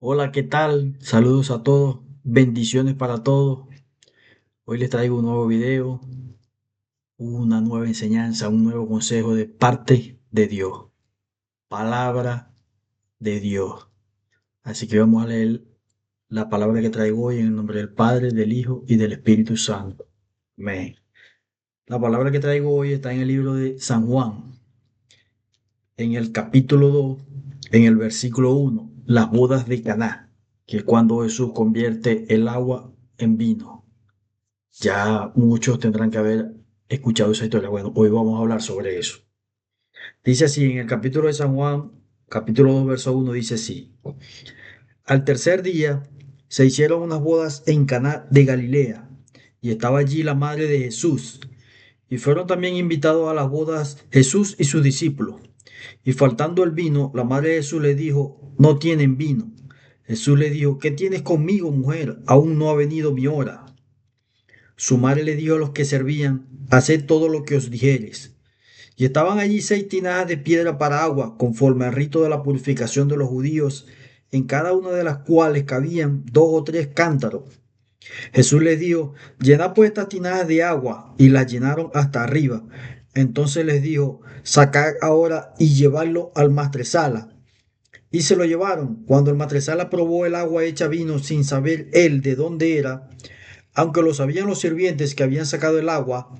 Hola, ¿qué tal? Saludos a todos, bendiciones para todos. Hoy les traigo un nuevo video, una nueva enseñanza, un nuevo consejo de parte de Dios, palabra de Dios. Así que vamos a leer la palabra que traigo hoy en el nombre del Padre, del Hijo y del Espíritu Santo. Amén. La palabra que traigo hoy está en el libro de San Juan, en el capítulo 2, en el versículo 1, las bodas de Caná, que es cuando Jesús convierte el agua en vino. Ya muchos tendrán que haber escuchado esa historia. Bueno, hoy vamos a hablar sobre eso. Dice así, en el capítulo de San Juan, capítulo 2 verso 1 dice así. Al tercer día se hicieron unas bodas en Caná de Galilea, y estaba allí la madre de Jesús. Y fueron también invitados a las bodas Jesús y sus discípulos. Y faltando el vino, la madre de Jesús le dijo, no tienen vino. Jesús le dijo, ¿qué tienes conmigo, mujer? Aún no ha venido mi hora. Su madre le dijo a los que servían, haced todo lo que os dijeres. Y estaban allí 6 tinajas de piedra para agua, conforme al rito de la purificación de los judíos, en cada una de las cuales cabían 2 o 3 cántaros. Jesús les dijo, llenad pues estas tinajas de agua, y las llenaron hasta arriba. Entonces les dijo, sacad ahora y llevadlo al maestresala. Y se lo llevaron. Cuando el maestresala probó el agua hecha vino sin saber él de dónde era, aunque lo sabían los sirvientes que habían sacado el agua,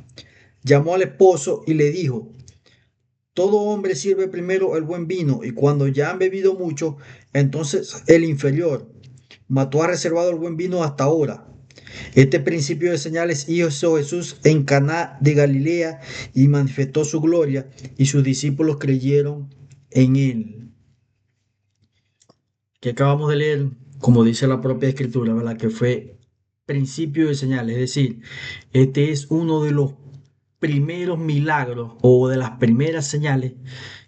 llamó al esposo y le dijo, todo hombre sirve primero el buen vino y cuando ya han bebido mucho, entonces el inferior. Mas tú has reservado el buen vino hasta ahora. Este principio de señales hizo Jesús en Caná de Galilea y manifestó su gloria y sus discípulos creyeron en él. Que acabamos de leer, como dice la propia escritura, ¿verdad? Que fue principio de señales, es decir, este es uno de los primeros milagros o de las primeras señales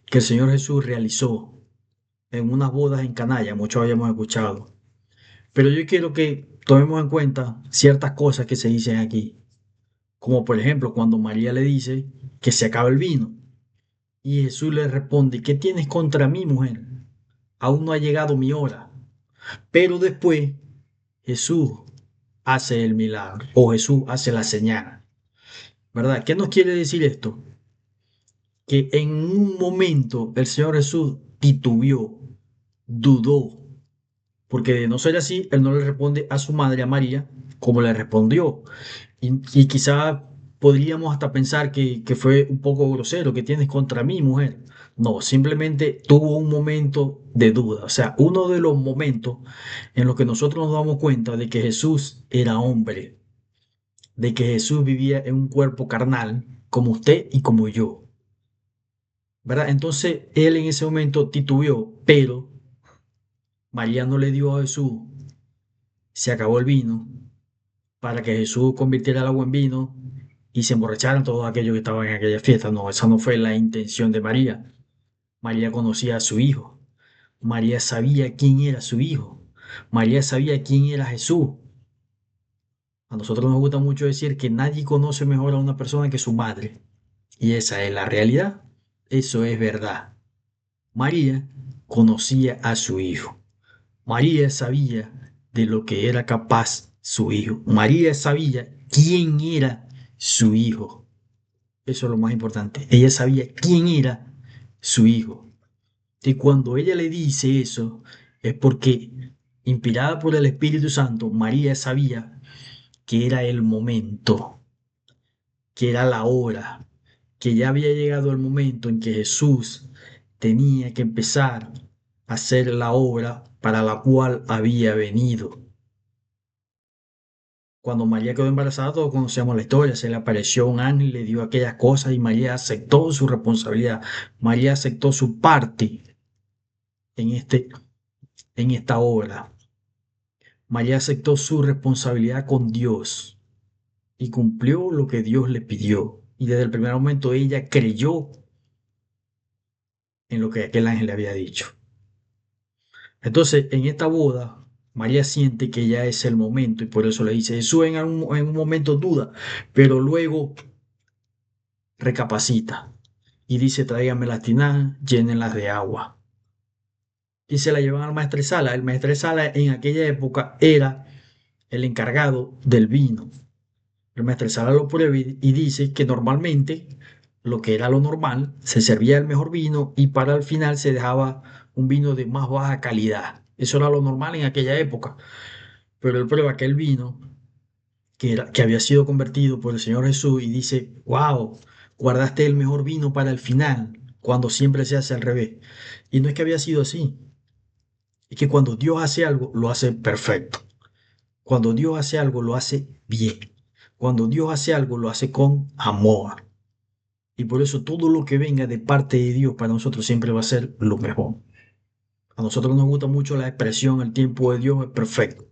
que el Señor Jesús realizó en unas bodas en Caná, muchos habíamos escuchado. Pero yo quiero que tomemos en cuenta ciertas cosas que se dicen aquí, como por ejemplo cuando María le dice que se acaba el vino y Jesús le responde, ¿qué tienes contra mí, mujer? Aún no ha llegado mi hora. Pero después Jesús hace el milagro o Jesús hace la señal, ¿verdad? ¿Qué nos quiere decir esto? Que en un momento el Señor Jesús titubeó, dudó, porque de no ser así, él no le responde a su madre, a María, como le respondió. Y quizá podríamos hasta pensar que fue un poco grosero, que tienes contra mí, mujer. No, simplemente tuvo un momento de duda. O sea, uno de los momentos en los que nosotros nos damos cuenta de que Jesús era hombre, de que Jesús vivía en un cuerpo carnal, como usted y como yo, ¿verdad? Entonces él en ese momento titubeó, pero María no le dio a Jesús, se acabó el vino, para que Jesús convirtiera el agua en vino y se emborracharan todos aquellos que estaban en aquella fiesta. No, esa no fue la intención de María. María conocía a su hijo. María sabía quién era su hijo. María sabía quién era Jesús. A nosotros nos gusta mucho decir que nadie conoce mejor a una persona que su madre. Y esa es la realidad. Eso es verdad. María conocía a su hijo. María sabía de lo que era capaz su hijo. María sabía quién era su hijo. Eso es lo más importante. Ella sabía quién era su hijo. Y cuando ella le dice eso, es porque, inspirada por el Espíritu Santo, María sabía que era el momento, que era la hora, que ya había llegado el momento en que Jesús tenía que empezar a hacer la obra para la cual había venido. Cuando María quedó embarazada, todos conocemos la historia, se le apareció un ángel y le dio aquellas cosas y María aceptó su responsabilidad, María aceptó su parte en, en esta obra. María aceptó su responsabilidad con Dios y cumplió lo que Dios le pidió. Y desde el primer momento ella creyó en lo que aquel ángel le había dicho. Entonces, en esta boda, María siente que ya es el momento y por eso le dice, Jesús en un momento duda, pero luego recapacita y dice, tráigame las tinajas, llénenlas de agua. y se la llevan al maestresala. El maestresala en aquella época era el encargado del vino. El maestresala lo prueba y dice que normalmente lo que era lo normal, se servía el mejor vino y para el final se dejaba un vino de más baja calidad. Eso era lo normal en aquella época. Pero él prueba aquel vino que había sido convertido por el Señor Jesús y dice, wow, guardaste el mejor vino para el final, cuando siempre se hace al revés. Y no es que había sido así, es que cuando Dios hace algo, lo hace perfecto. Cuando Dios hace algo, lo hace bien. Cuando Dios hace algo, lo hace con amor. Y por eso todo lo que venga de parte de Dios para nosotros siempre va a ser lo mejor. A nosotros nos gusta mucho la expresión, el tiempo de Dios es perfecto.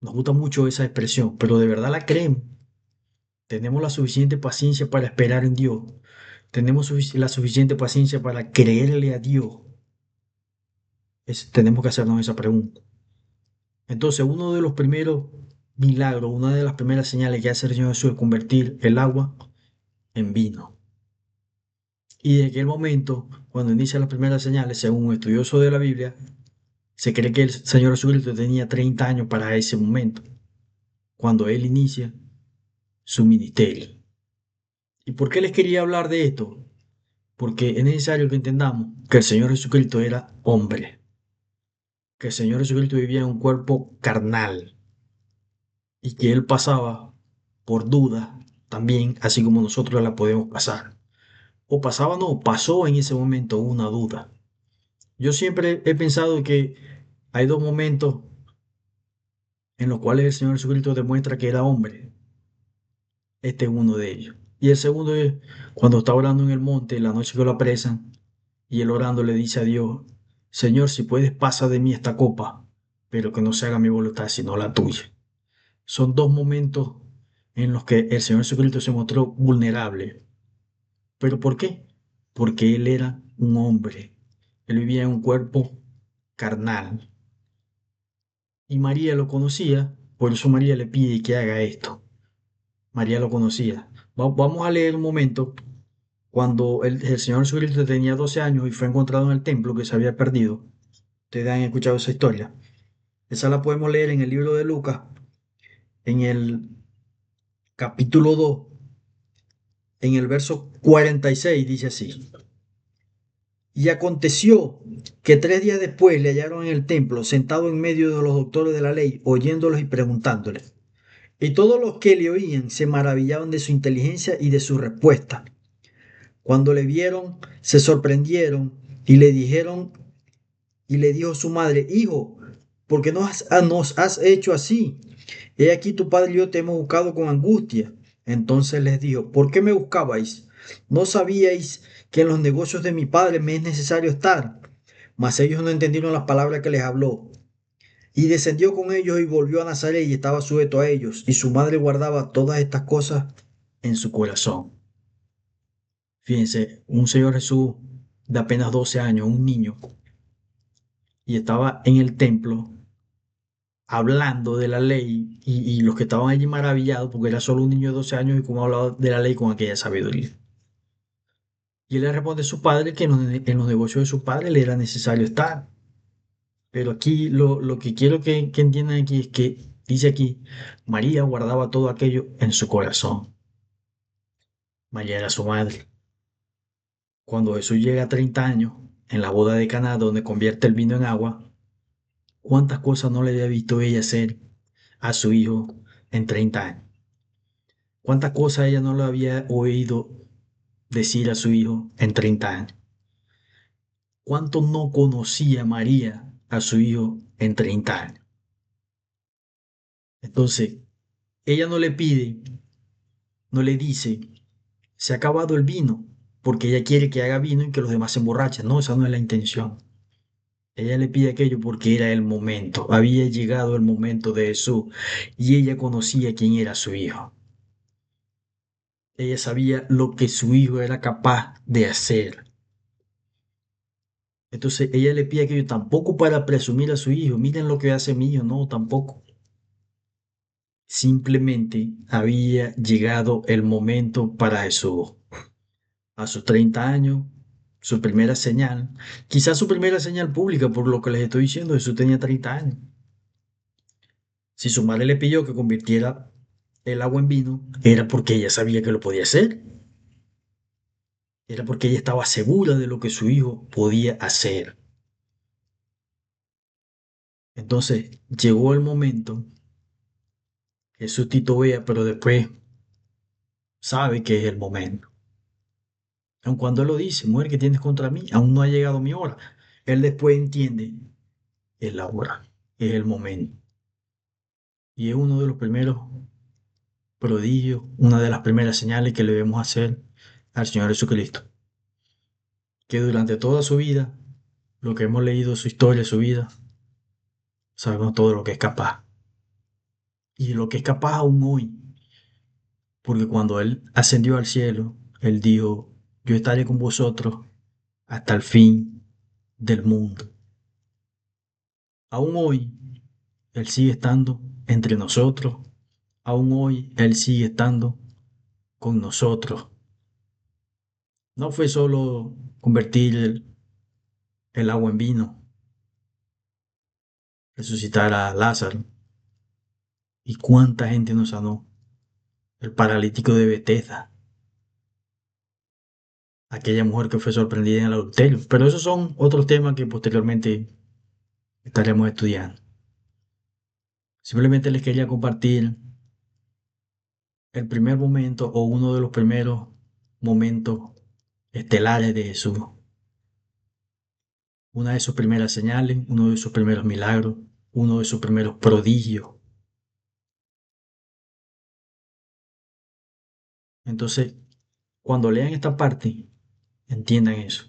Nos gusta mucho esa expresión, pero de verdad la creemos. Tenemos la suficiente paciencia para esperar en Dios. Tenemos la suficiente paciencia para creerle a Dios. Tenemos que hacernos esa pregunta. Entonces, uno de los primeros milagros, una de las primeras señales que hace el Señor Jesús es convertir el agua en vino. Y de aquel momento, cuando inicia las primeras señales, según un estudioso de la Biblia, se cree que el Señor Jesucristo tenía 30 años para ese momento, cuando Él inicia su ministerio. ¿Y por qué les quería hablar de esto? Porque es necesario que entendamos que el Señor Jesucristo era hombre, que el Señor Jesucristo vivía en un cuerpo carnal y que Él pasaba por dudas también, así como nosotros la podemos pasar. O pasaba, no, pasó en ese momento una duda. Yo siempre he pensado que hay dos momentos en los cuales el Señor Jesucristo demuestra que era hombre. Este es uno de ellos. Y el segundo es cuando está orando en el monte, la noche que lo apresan, y él orando le dice a Dios, Señor, si puedes, pasa de mí esta copa, pero que no se haga mi voluntad, sino la tuya. Son dos momentos en los que el Señor Jesucristo se mostró vulnerable. ¿Pero por qué? Porque Él era un hombre. Él vivía en un cuerpo carnal. Y María lo conocía, por eso María le pide que haga esto. María lo conocía. Vamos a leer un momento cuando el Señor Jesucristo tenía 12 años y fue encontrado en el templo que se había perdido. Ustedes han escuchado esa historia. Esa la podemos leer en el libro de Lucas, en el capítulo 2, en el verso 46, dice así. Y aconteció que 3 días después le hallaron en el templo, sentado en medio de los doctores de la ley, oyéndolos y preguntándoles. Y todos los que le oían se maravillaban de su inteligencia y de su respuesta. Cuando le vieron, se sorprendieron y le dijeron, y le dijo su madre, Hijo, ¿por qué nos has hecho así? He aquí tu padre y yo te hemos buscado con angustia. Entonces les dijo, ¿por qué me buscabais? ¿No sabíais que en los negocios de mi padre me es necesario estar? Mas ellos no entendieron las palabras que les habló. Y descendió con ellos y volvió a Nazaret y estaba sujeto a ellos. Y su madre guardaba todas estas cosas en su corazón. Fíjense, un Señor Jesús de apenas 12 años, un niño, y estaba en el templo hablando de la ley y los que estaban allí maravillados porque era solo un niño de 12 años y cómo hablaba de la ley con aquella sabiduría. Y él le responde a su padre que en los negocios de su padre le era necesario estar. Pero aquí lo que quiero que entiendan aquí es que dice aquí, María guardaba todo aquello en su corazón. María era su madre. Cuando Jesús llega a 30 años, en la boda de Caná, donde convierte el vino en agua, ¿cuántas cosas no le había visto ella hacer a su hijo en 30 años? ¿Cuántas cosas ella no le había oído decir a su hijo en 30 años? ¿Cuánto no conocía María a su hijo en 30 años? Entonces, ella no le pide, no le dice, se ha acabado el vino, porque ella quiere que haga vino y que los demás se emborrachen. No, esa no es la intención. Ella le pide aquello porque era el momento, había llegado el momento de Jesús y ella conocía quién era su hijo. Ella sabía lo que su hijo era capaz de hacer. Entonces ella le pide aquello tampoco para presumir a su hijo, miren lo que hace mi hijo, no, tampoco. Simplemente había llegado el momento para Jesús. A sus 30 años, su primera señal, quizás su primera señal pública, por lo que les estoy diciendo, Jesús tenía 30 años. Si su madre le pidió que convirtiera el agua en vino, era porque ella sabía que lo podía hacer. Era porque ella estaba segura de lo que su hijo podía hacer. Entonces llegó el momento, Jesús titubea, pero después sabe que es el momento. Aun cuando él lo dice, mujer, ¿que tienes contra mí? Aún no ha llegado mi hora. Él después entiende, es la hora, es el momento. Y es uno de los primeros prodigios, una de las primeras señales que le debemos hacer al Señor Jesucristo. Que durante toda su vida, lo que hemos leído, su historia, su vida, sabemos todo lo que es capaz. Y lo que es capaz aún hoy. Porque cuando Él ascendió al cielo, Él dijo, yo estaré con vosotros hasta el fin del mundo. Aún hoy, Él sigue estando entre nosotros. Aún hoy, Él sigue estando con nosotros. No fue solo convertir el agua en vino, resucitar a Lázaro. ¿Y cuánta gente nos sanó? El paralítico de Betesda, aquella mujer que fue sorprendida en el adulterio. Pero esos son otros temas que posteriormente estaremos estudiando. Simplemente les quería compartir el primer momento o uno de los primeros momentos estelares de Jesús. Una de sus primeras señales, uno de sus primeros milagros, uno de sus primeros prodigios. Entonces, cuando lean esta parte, entiendan eso.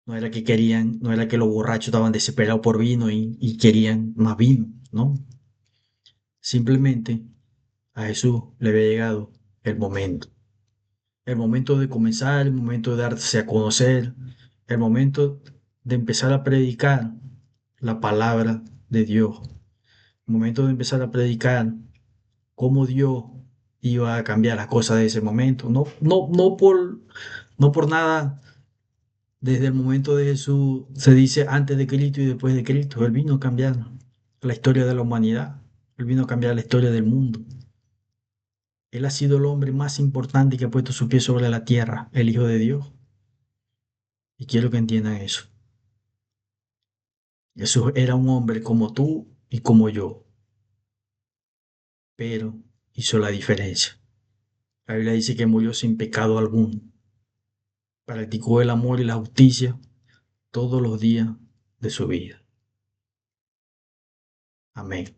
No era que querían, no era que los borrachos estaban desesperados por vino y querían más vino, ¿no? Simplemente a Jesús le había llegado el momento. El momento de comenzar, el momento de darse a conocer, el momento de empezar a predicar la palabra de Dios, el momento de empezar a predicar cómo Dios iba a cambiar las cosas de ese momento. No por nada, desde el momento de Jesús se dice antes de Cristo y después de Cristo. Él vino a cambiar la historia de la humanidad, Él vino a cambiar la historia del mundo. Él ha sido el hombre más importante que ha puesto su pie sobre la tierra, el Hijo de Dios. Y quiero que entiendan eso. Jesús era un hombre como tú y como yo, pero hizo la diferencia. La Biblia dice que murió sin pecado alguno. Practicó el amor y la justicia todos los días de su vida. Amén.